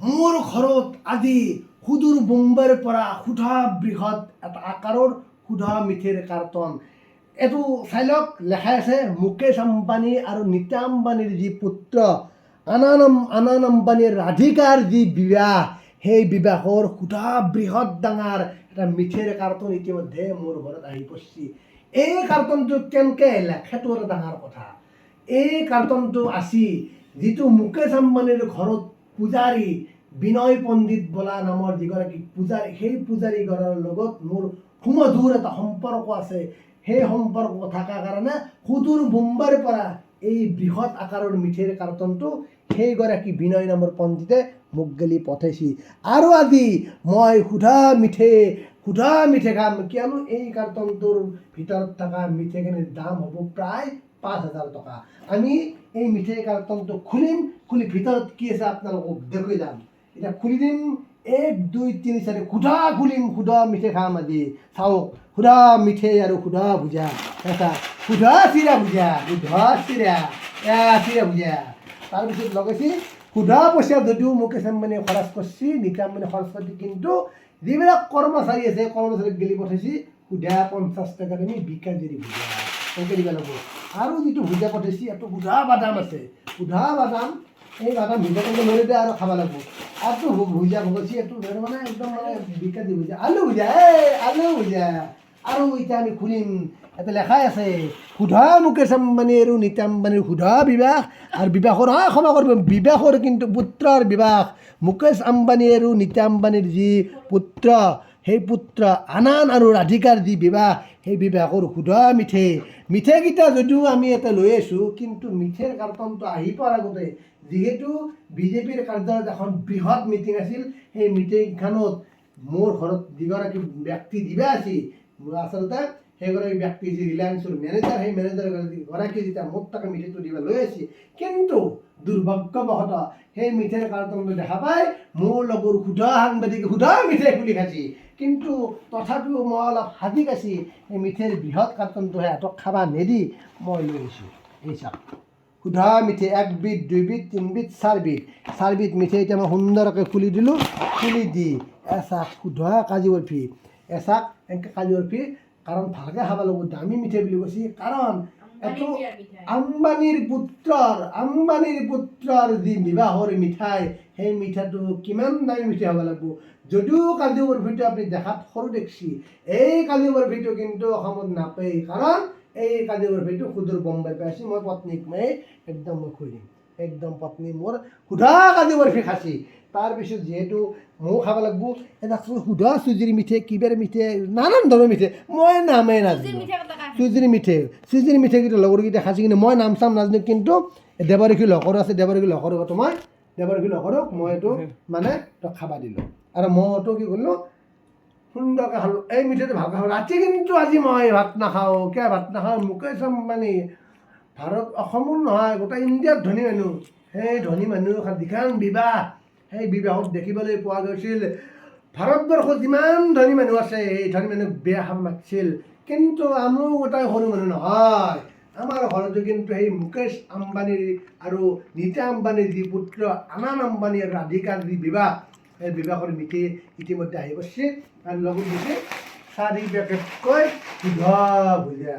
মোৰ ঘৰত আজি সুদূৰ বোম্বাইৰ পৰা সুধা বৃহৎ এটা আকাৰৰ সুধা মিঠৈৰ কাৰ্টন। এইটো চাই লওক, লেখা আছে মুকেশ আম্বানী আৰু নীতা আম্বানীৰ যি পুত্ৰ আনান আম্বানীৰ ৰাধিকাৰ যি বিবাহ, সেই বিবাহৰ সুধা বৃহৎ ডাঙৰ এটা মিঠৈৰ কাৰ্টন ইতিমধ্যে মোৰ ঘৰত আহি পৰছি। এই কাৰ্টনটো কেনেকৈ আহিলে সেইটো এটা ডাঙৰ কথা। এই কাৰ্টনটো আছে যিটো মুকেশ আম্বানীৰ ঘৰত পূজাৰী বিনয় পণ্ডিত বোলা নামৰ যিগৰাকী পূজাৰী, সেই পূজাৰী ঘৰৰ লগত মোৰ সুমধুৰ এটা সম্পৰ্ক আছে। সেই সম্পৰ্ক থকাৰ কাৰণে সুদূৰ বোম্বাইৰ পৰা এই বৃহৎ আকাৰৰ মিঠৈৰ কাৰ্টনটো সেইগৰাকী বিনয় নামৰ পণ্ডিতে মোক গেলি পঠাইছি। আৰু আজি মই সুধা মিঠৈ খাম, কিয়নো এই কাৰ্টনটোৰ ভিতৰত থকা মিঠৈখিনিৰ দাম হ'ব প্ৰায় 5,000 টকা। আমি এই মিঠৈ কাৰ্টনটো খুলিম, খুলি ভিতৰত কি আছে আপোনালোকক দেখুৱাই যাম। এতিয়া খুলি দিম, 1 2 3 4 সুধা খুলিম, সুধা মিঠৈ খাম আজি। চাওক, সুধা মিঠৈ আৰু সুধা ভুজা, এটা সুধা চিৰা ভুজা, চিৰা ভুজা। তাৰপিছত লগাইছি সুধা পইচা যদিও মুকেশ আম্বানীয়ে খৰচ কৰিছে, নীতা আম্বানীয়ে খৰচ কৰিছে, কিন্তু যিবিলাক কৰ্মচাৰী আছে কৰ্মচাৰীক গেলি পঠাইছি সুধা 50 টকাত আমি বিকাজিৰি ভুজা এনেকৈ দিব লাগিব। আৰু যিটো ভুজা পঠাইছি এইটো সুধা বাদাম আছে, সুধা বাদাম, এই বাদাম ভুজা কৰিব নোৱাৰিলে আৰু খাব লাগিব। আৰু ভুজা ভগাইছি, এইটো মানে একদম মানে বিকাজি ভুজা, আলু ভুজা, আলু ভুজা। আৰু এতিয়া আমি খুলিম, এটা লেখাই আছে সুধা মুকেশ আম্বানী আৰু নীতা আম্বানীৰ সুধা বিবাহ। আৰু বিবাহৰ ক্ষমা কৰিব, বিবাহৰ কিন্তু পুত্ৰৰ বিবাহ। মুকেশ আম্বানী আৰু নীতা আম্বানীৰ যি পুত্ৰ, সেই পুত্ৰ আনান আৰু ৰাধিকাৰ যি বিবাহ, সেই বিবাহৰ সুধা মিঠৈকেইটা যদিও আমি এটা লৈ আছোঁ, কিন্তু মিঠৈৰ কাৰ্টনটো আহি পোৱাৰ আগতে যিহেতু বিজেপিৰ কাৰ্যালয়ত এখন বৃহৎ মিটিং আছিল, সেই মিটিংখনত মোৰ ঘৰত যিগৰাকী ব্যক্তি দিবা আছিল, আচলতে সেইগৰাকী ব্যক্তি যি ৰিলায়েন্সৰ মেনেজাৰ, সেই মেনেজাৰগৰাকী যেতিয়া মোক তাকে মিঠৈটো দিব লৈ আহিছে, কিন্তু দুৰ্ভাগ্যবশতঃ সেই মিঠৈৰ কাৰ্টনটো দেখা পাই মোৰ লগৰ সুধা সাংবাদিকে সুধা মিঠৈ খুলি খাইছে। কিন্তু তথাপিও মই অলপ সাজি আছি, এই মিঠৈৰ বৃহৎ কাৰ্টনটো সিহঁতক খাব নেদি মই লৈ আহিছোঁ। এই চাওক, সুধা মিঠৈ 1 বিধ 2 বিধ 3 বিধ 4 বিধ 4 বিধ মিঠৈ এতিয়া মই সুন্দৰকৈ খুলি দিলোঁ। খুলি দি এচাক সুধা কাজু বৰফি, এচাক এনেকৈ কাজু বৰফি, কাৰণ ভালকৈ খাব লাগিব, দামী মিঠৈ বুলি কৈছে, কাৰণ এইটো আম্বানীৰ পুত্ৰৰ যি বিবাহৰ মিঠাই, সেই মিঠাইটো কিমান দামী মিঠাই হ'ব লাগিব। যদিও কাজু বৰফিটো আপুনি দেখাত সৰু দেখছি, এই কাজু বৰফিটো কিন্তু অসমত নাপায়, কাৰণ এই কাজু বৰফিটো সুদূৰ বোম্বাই পাইছে। মই পত্নীক মই একদম মই খুৱাই দিম, একদম পত্নী মোৰ সুধা কাজু বৰফি খাইছে। তাৰপিছত যিহেতু ময়ো খাব লাগিব, এটা সুধা চুজিৰ মিঠৈ, কিবাৰ মিঠৈ, নানান ধৰণৰ মিঠৈ, মই নামেই নাজানো। চুজিৰ মিঠৈকেইটা লগৰকেইটা খাইছে, কিন্তু মই নাম চাম নাজানো। কিন্তু দেৱৰখী লহকৰো আছে, দেৱৰখী লহকৰক মই এইটো মানে খাবা দিলোঁ। আৰু মই এইটো কি কৰিলোঁ, সুন্দৰকৈ খালোঁ। এই মিঠৈটো ভালকৈ খাওঁ। ৰাতি কিন্তু আজি মই ভাত নাখাওঁ। কিয় ভাত নাখাওঁ? মুকেশ আম্বানী ভাৰত, অসমৰ নহয়, গোটেই ইণ্ডিয়াত ধনী মানুহ। সেই ধনী মানুহৰ যিখন বিবাহ, সেই বিবাহত দেখিবলৈ পোৱা গৈছিল ভাৰতবৰ্ষত যিমান ধনী মানুহ আছে, সেই ধনী মানুহক বিয়া খাব মাতিছিল। কিন্তু আমিও গোটেই সৰু মানুহ নহয়। আমাৰ ঘৰতো কিন্তু সেই মুকেশ আম্বানীৰ আৰু নীতা আম্বানীৰ যি পুত্ৰ আনান আম্বানী আৰু ৰাধিকাৰ যি বিবাহ, সেই বিবাহৰ মিঠৈ ইতিমধ্যে আহি পৰিছে। আৰু লগত দিছে 4 পেকেটকৈ সুধা ভুজা।